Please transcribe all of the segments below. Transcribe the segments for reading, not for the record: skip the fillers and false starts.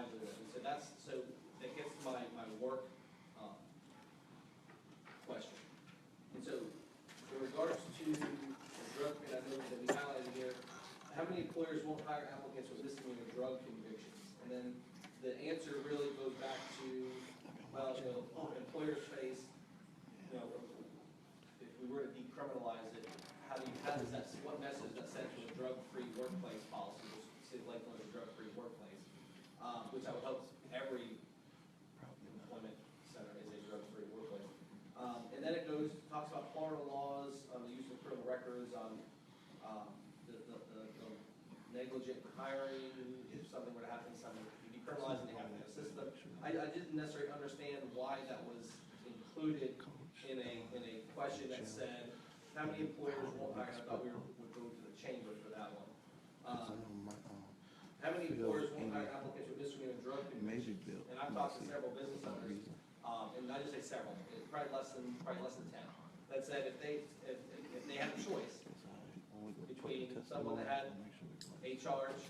livelihood. And so that gets to my work question. And so in regards to the drug, and I know that we highlighted here, how many employers won't hire applicants with misdemeanor drug convictions? And then the answer really goes back to, well, employers face, if we were to decriminalize it, what message that sends to a drug-free workplace policy, which say Lakeland is a drug-free workplace, which I would hope every employment center is a drug-free workplace. And then it talks about Florida laws on the use of criminal records, on the negligent hiring, if something were to happen, something would be decriminalized and they have to assist them. I didn't necessarily understand why that was included in a question that said, how many employers won't hire? I thought we would go to the chamber for that one. How many employers won't hire applicants with misdemeanor drug convictions? And I've talked to several business owners, and I just say several, probably less than 10, that said if they had a choice between someone that had a charge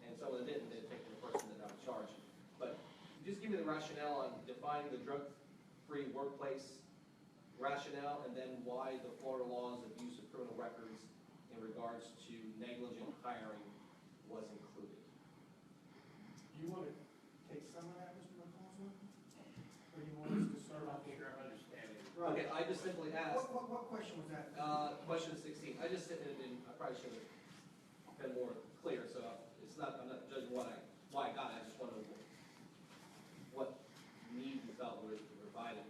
and someone that didn't, they'd take the person that got a charge. But just give me the rationale on defining the drug-free workplace rationale, and then why the Florida laws of use of criminal records in regards to negligent hiring was included. You want to take some of that, Mr. McCausland? Or you want us to start off? Sure, I'm understanding. Right. Okay, I just simply asked. What question was that? Question 16. I just said, and I probably should have been more clear, so I'm not judging why I got it. I just want to know what need you felt was provided.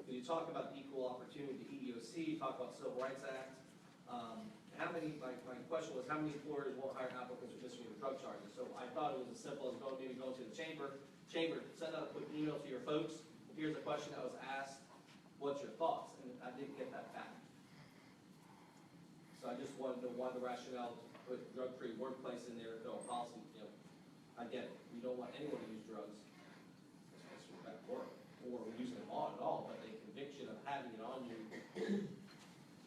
When you talk about equal opportunity, EEOC, you talk about Civil Rights Act. My question was, how many employers won't hire applicants with misdemeanor drug charges? So I thought it was as simple as going to the chamber, send out a quick email to your folks. Here's a question that was asked. What's your thoughts? And I didn't get that back. So I just wanted to know why the rationale to put drug-free workplace in there, no policy. I get it. We don't want anyone to use drugs, especially at work, or using them on at all. But the conviction of having it on you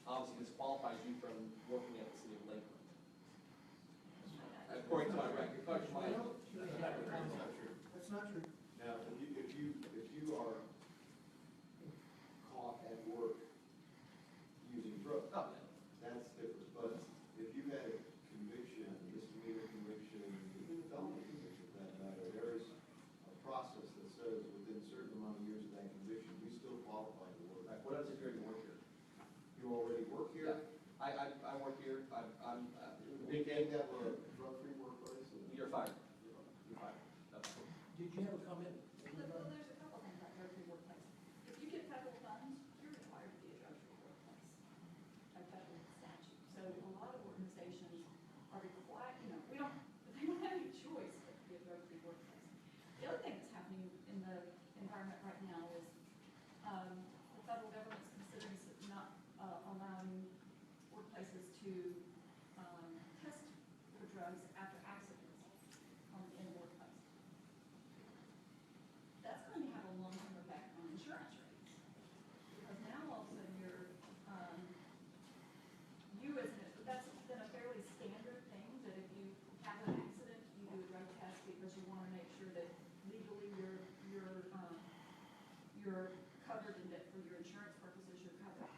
obviously disqualifies you from working at the city of Lakeland. According to my record, That's not true. That's not true. Now, if you are caught at work using drugs, that's different. But if you had a conviction, misdemeanor conviction, even a felony conviction for that matter, there is a process that says within a certain amount of years of that conviction, we still qualify to work. What else if you're to work here? You already work here? Yeah. I work here. I'm You can't have a drug-free workplace? You're fired. You're fired. Did you have a comment? Well, there's a couple things about drug-free workplace. If you get federal funds, you're required to be a drug-free workplace by federal statute. So a lot of organizations are required, they don't have any choice but to be a drug-free workplace. The other thing that's happening in the environment right now is the federal government's considering not allowing workplaces to test for drugs after accidents in the workplace. That's going to have a long-term effect on insurance rates. Because now all of a sudden that's been a fairly standard thing, that if you have an accident, you do a drug test because you want to make sure that legally you're covered and that for your insurance purposes you're covered.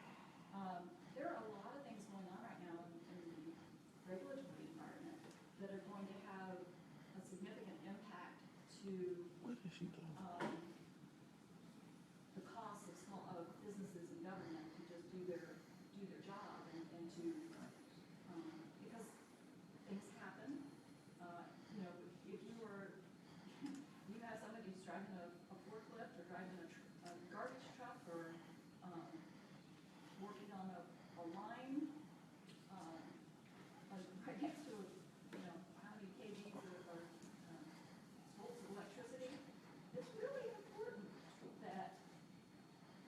There are a lot of things going on right now in the regulatory environment that are going to have a significant impact to the cost of businesses and government to just do their job and to because things happen. If you have somebody who's driving a forklift or driving a garbage truck or working on a line right next to how many kVs or volts of electricity, it's really important that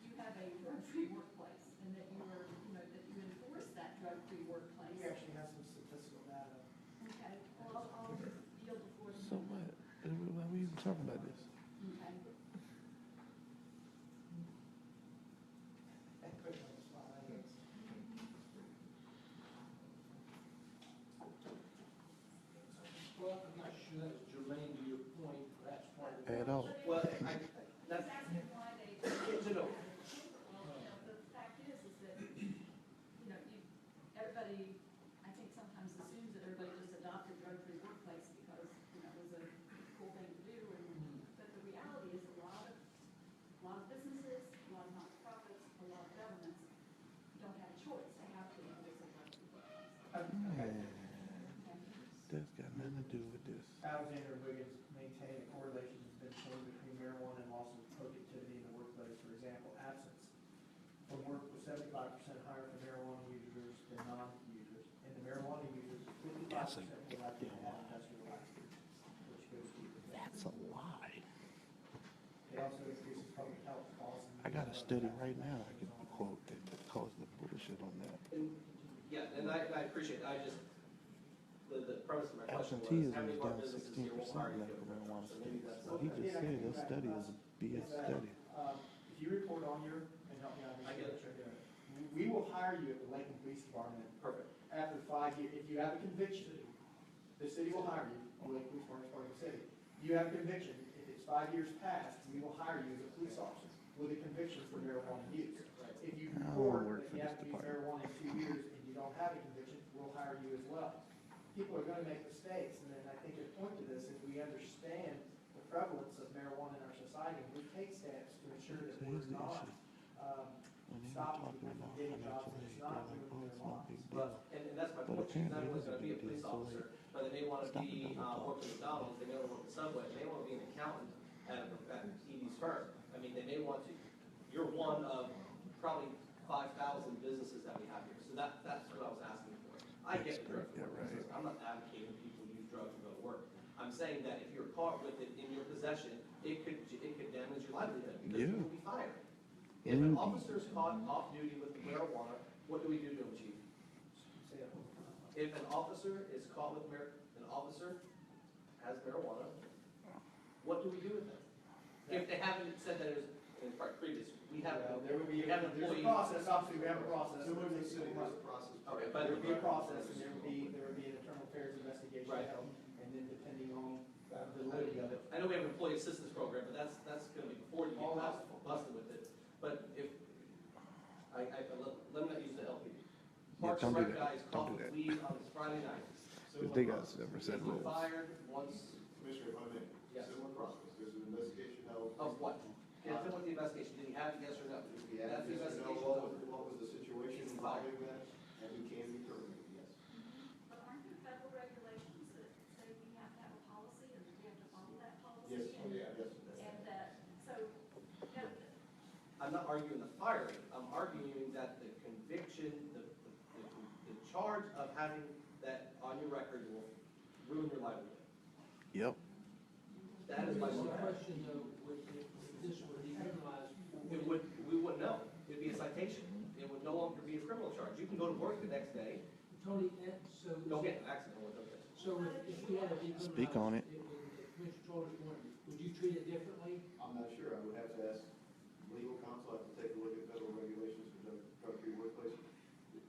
you have a drug-free workplace and that that you enforce that drug-free workplace. We actually have some statistical data. Okay. Well, I'll yield the floor. So what? Why are we even talking about this? Okay. Put it on the spot, I guess. Well, I'm not sure that's germane to your point, but I Okay. That's got nothing to do with this. Alexander and Wiggins maintain a correlation has been shown between marijuana and loss of productivity in the workplace. For example, absence from work was 75% higher for marijuana users than non-users, and the marijuana users 55% were likely to have industrial accidents, which goes deeper. That's a lie. It also increases public health costs. I got a study right now I can quote that calls the bullshit on that. And, yeah, and I appreciate it, I just, the premise of my question was, Absenteeism how many is of our down businesses here will 16% hire you? left for marijuana So maybe states. that's So he something. just said this study is a BS study. If you report on your, and help me out, I get it. we will hire you at the Lakeland Police Department Perfect. after 5 years. If you have a conviction, the city will hire you, the Lakeland Police Department is part of the city. You have a conviction, if it's 5 years past, we will hire you as a police officer with a conviction for marijuana use. If you I don't wanna report work that you for this haven't used department. marijuana in 2 years and you don't have a conviction, we'll hire you as well. People are gonna make mistakes, and then I think a point to this is we understand the prevalence of marijuana in our society, and we take steps to ensure that So we're here's the not, issue. When they were stopping talking people about from getting jobs financial that's aid, not they're like, ruining oh, their it's no big lives. deal. And that's my But point, she's not apparently it only is a gonna be a big deal, police so officer, but they may wanna stop be, the double talk. working at McDonald's, they may wanna work at Subway, they may wanna be an accountant at ED's firm. I mean, they may want to, you're one of probably 5,000 businesses that we have here, so that's what I was asking for. I get the drug Yeah, for right. I'm not advocating people use drugs to go to work. I'm saying that if you're caught with it in your possession, it could damage your livelihood, because Yeah. you will be fired. If an Indeed. officer is caught off duty with marijuana, what do we do to him, chief? Say that one more time. If an officer is caught with an officer has marijuana, what do we do with them? If they haven't said that it was, in part previous, we have, Well, there will be, we have there's a employees. process, obviously, we have a process. Similar to the city, there's a process. Okay, There but- would be a process, and there would be an internal affairs investigation Right. held, and then depending on the validity of it. I know we have an employee assistance program, but that's gonna be before you All get that's- busted with it. But if, let me not use the LP. Yeah, Parks don't and do Rec that. guys Don't caught do with that. weed on this Friday night. If they got separate set He's rules. fired once, Commissioner, if I may, Yes. similar process, there's an investigation held. of what? Get them with the investigation, did he have it, yes or no? If we That's add the yes or no, investigation. what was the situation He's fired. involving that, and he can be terminated, yes. But aren't there federal regulations that say we have to have a policy and we have to follow that policy? Yes, And- yes. And that, so, you know, I'm not arguing the firing, I'm arguing that the conviction, the charge of having that on your record will ruin your livelihood. Yep. That is my Here's the one. question though, with this were decriminalized. It would, we wouldn't know, it'd be a citation, it would no longer be a criminal charge, you can go to work the next day, Tony, so. don't get in an accident with it. So if we had a decriminalized. Speak on it. Commissioner Troll's point, would you treat it differently? I'm not sure, I would have to ask legal counsel, I have to take a look at federal regulations for drug-free workplace.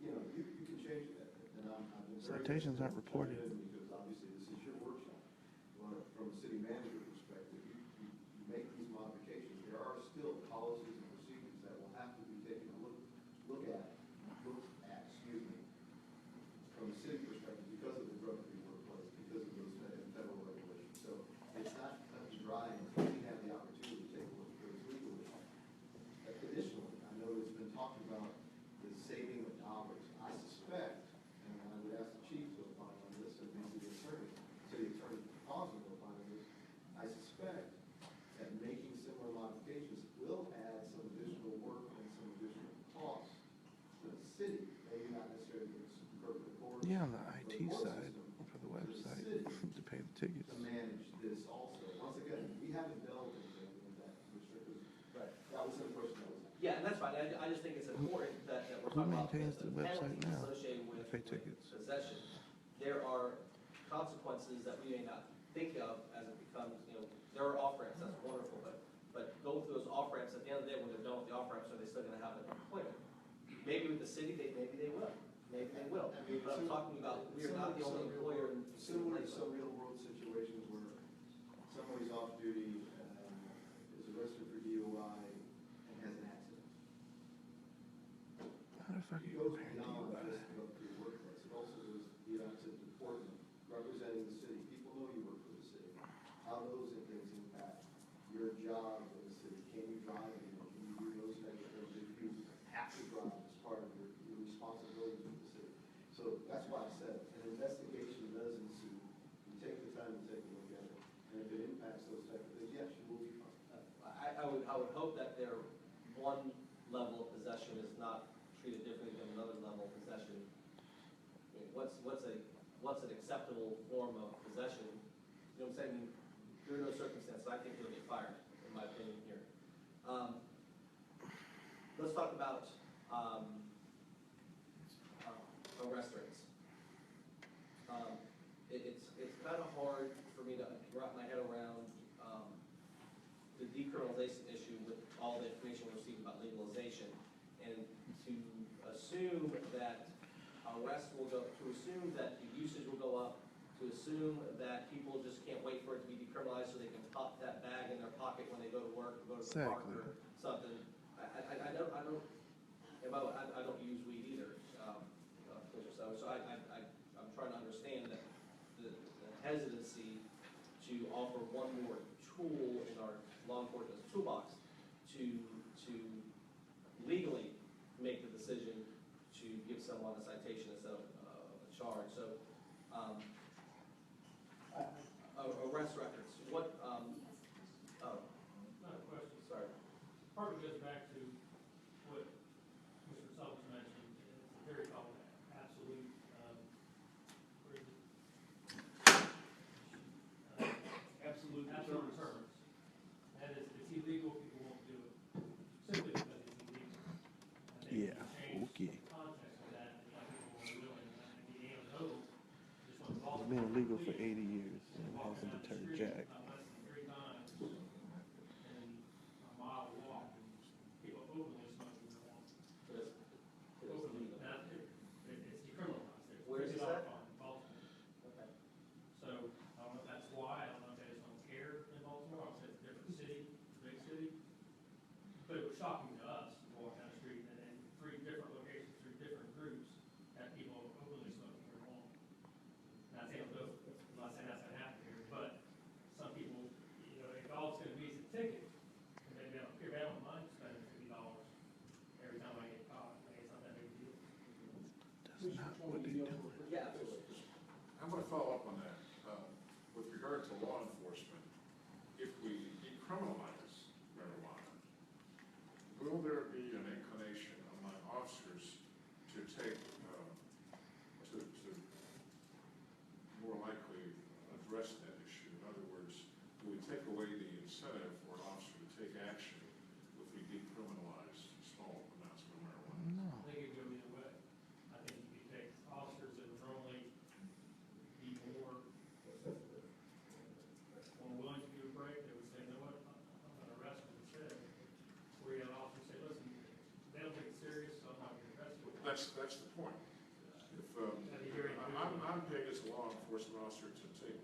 You know, you can change that, and I've been very. Citations aren't reported. Because obviously this is your workshop. Well, from a city manager perspective, you make these modifications, there are still policies and procedures that will have to be taken a look at, excuse me, from a city perspective, because of the drug-free workplace, because of those federal regulations. So it's not cut and dry until we have the opportunity to take a look at those legal issues. Additionally, I know there's been talked about the saving of dollars. I suspect, and I would ask the chief to opine on this, and maybe the city attorney possibly to opine on this, I suspect that making similar modifications will add some additional work and some additional costs to the city, maybe not necessarily the court. Yeah, on the but IT court side system, for the to website city to pay the tickets. to manage this also. Once again, we haven't dealt with anything with that, Commissioner, because Right. that was the question that was asked. Yeah, and that's fine, I just think it's important that we're Who talking about maintains the website penalties now associated with to pay tickets? possession. There are consequences that we may not think of as it becomes, there are off-ramps, that's wonderful, but going through those off-ramps, at the end of the day, when they're done with the off-ramps, are they still gonna have an employment? Maybe with the city, maybe they will, maybe they will, I mean, but I'm talking about, we are not the only employer in the city of Similar to Lakeland. some real-world situations where somebody's off-duty, is arrested for DUI, and has an accident. How the fuck It you goes compare beyond DUI? just going to your workplace. It also goes beyond to important, representing the city. People know you work for the city. How those things impact your job in the city. Can you drive, can you do those types of things? If you have to drive as part of your responsibilities with the city. So that's why I said, one level of possession is not treated differently than another level of possession. I mean, what's an acceptable form of possession? You know what I'm saying? I mean, there are no circumstances, I think he'll get fired, in my opinion here. Let's talk about arrest rates. It's kind of hard for me to wrap my head around the decriminalization issue with all the information we're receiving about legalization, and to assume that arrests will go, to assume that the usage will go up, to assume that people just can't wait for it to be decriminalized so they can pop that bag in their pocket when they go to work, or go to the park or something. I don't use weed either, so I'm trying to understand that the hesitancy to offer one more tool in our law enforcement toolbox to legally make the decision to give someone a citation instead of a charge. So arrest records. What? Oh, Not a question. sorry. Part of it goes back to what Mr. Sullivan mentioned. It's a very called absolute, absolute deterrence. That is, it's illegal, people won't do it, simply because it's illegal. And then Yeah, you change okay. the context of that, and young people are willing, and the AMO just want to It's been illegal for 80 years and it hasn't deterred Jack. less than 3 times in a mile walk, people openly smoking marijuana. But it's Openly. legal. Now, it's decriminalized. There's Where is this $50 at? fine in Baltimore. Okay. So, I don't know if that's why, I don't know if they just don't care in Baltimore, I would say it's a different city, big city. But it was shocking to us to walk down the street and in 3 different locations, 3 different groups, have people openly smoking marijuana. Now, I'm not saying that's gonna happen here, but some people, you know, if all it's gonna be is a ticket, and maybe I don't care, I don't mind spending $50 every time I get caught, like, it's not that big a deal. That's not what they do. Yeah, absolutely. I'm going to follow up on that. With regard to law enforcement, if we decriminalize marijuana, will there be an inclination among officers to take, to more likely address that issue? In other words, do we take away the incentive for an officer to take action if we decriminalize small amounts of marijuana? No. I think it would go either way. I think you could take officers that would normally be more willing to do a break, they would say, you know what, I'm gonna arrest them instead. Where you have an officer say, listen, they don't take it serious, so I'm not gonna arrest you. That's the point. If, I'm paid as a law enforcement officer to take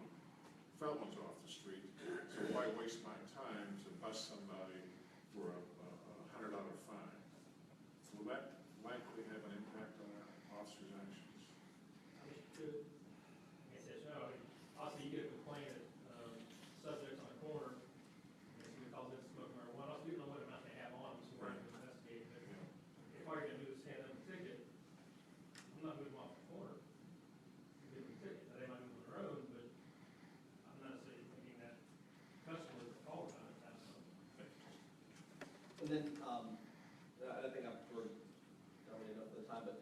felons off the street, so why waste my time to bust somebody for a $100 fine? Will that likely have an impact on our officers' actions? I mean, you could, like I said, no, I mean, also you get a complaint that, subjects on the corner, and somebody calls in smoking marijuana, also you don't know what amount they have on them, so we're Right. going to investigate it. If all you're gonna do is hand them a ticket, I'm not moving them off the corner. You give them a ticket, now they might move on their own, but I'm not saying, thinking that customers that call about it have something. And then, I think we're, I don't really know for the time, but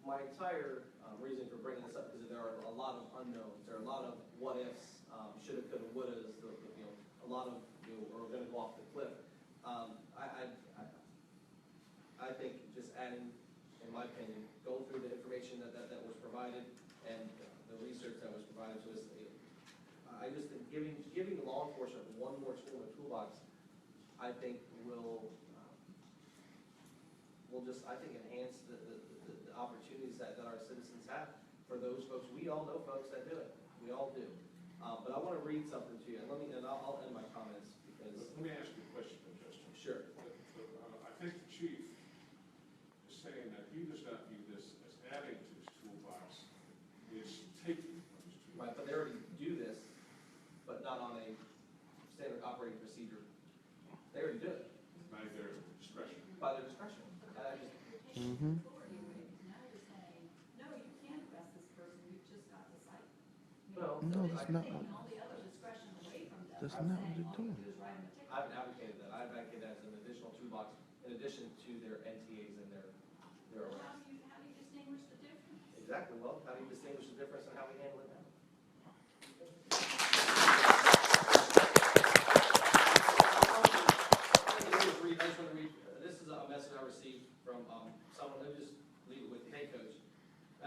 my entire reason for bringing this up is that there are a lot of unknowns. There are a lot of what ifs, shoulda, coulda, wouldas. You know, a lot of are going to go off the cliff. I think just adding, in my opinion, going through the information that was provided and the research that was provided to us. I just think giving law enforcement one more tool in the toolbox, I think will just, I think, enhance the opportunities that our citizens have for those folks. We all know folks that do it. We all do. But I want to read something to you, and I'll end my comments because. Let me ask you a question, Justin. Sure. I think the chief is saying that he does not view this as adding to his toolbox, it's taking from his toolbox. Right, but they already do this, but not on a standard operating procedure. They already do it By their discretion. by their discretion. Mm-hmm. Authority away. Now you're saying, no, you can't arrest this person, you've just got the cite. Well, No, So that's they're not taking what- all the other discretion away from them. That's by not what saying, they're all you doing. do is write them a ticket. I haven't advocated that. I've advocated that as an shoebox in addition to their NTAs and their Well, arrests. how do you distinguish the difference? Exactly, well, how do you distinguish the difference in how we handle it now? I just want to read, this is a message I received from someone, let me just leave it with you. Hey, coach,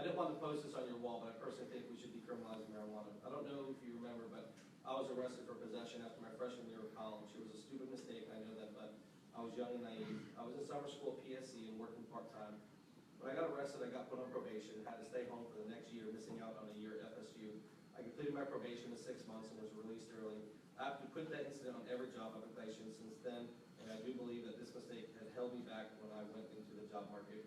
I didn't want to post this on your wall, but I personally think we should decriminalize marijuana. I don't know if you remember, but I was arrested for possession after my freshman year of college. It was a stupid mistake, I know that, but I was young and naive. I was in summer school at PSC and working part-time. When I got arrested, I got put on probation, had to stay home for the next year, missing out on a year at FSU. I completed my probation in 6 months and was released early. I have to put that incident on every job application since then, and I do believe that this mistake had held me back when I went into the job market.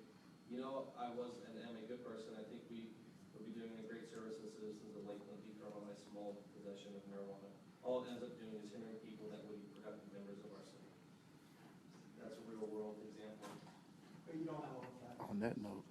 You know, I was and am a good person. I think we would be doing a great service to citizens of Lakeland, decriminalize small possession of marijuana. All it ends up doing is hindering people that would be productive members of our city. That's a real world example. But you don't have all the facts. On that note.